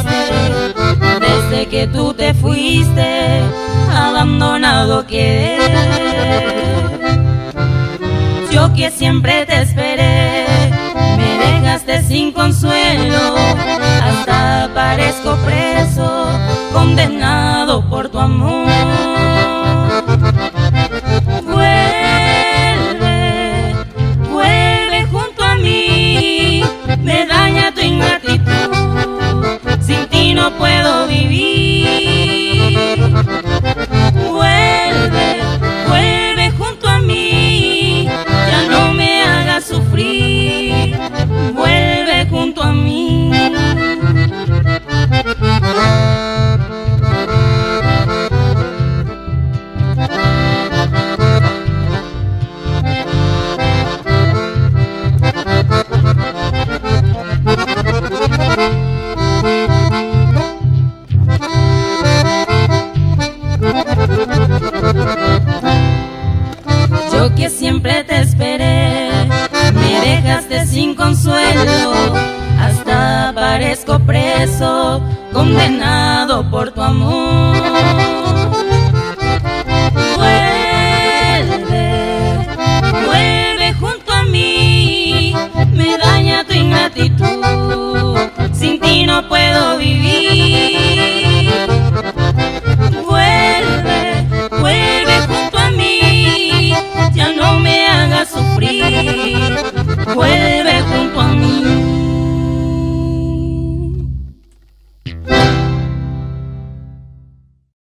triste, desde que tú te fuiste, abandonado quedé. Yo que siempre te esperé, me dejaste sin consuelo, hasta parezco preso, condenado por tu amor. Vuelve, vuelve junto a mí, me daña tu ingratitud, sin ti no puedo vivir. Vuelve, vuelve junto a mí, ya no me hagas sufrir, vuelve junto a mí. Yo que siempre te esperé, me dejaste sin consuelo, hasta parezco preso, condenado por tu amor. Vuelve, vuelve junto a mí, me daña tu ingratitud, sin ti no puedo vivir.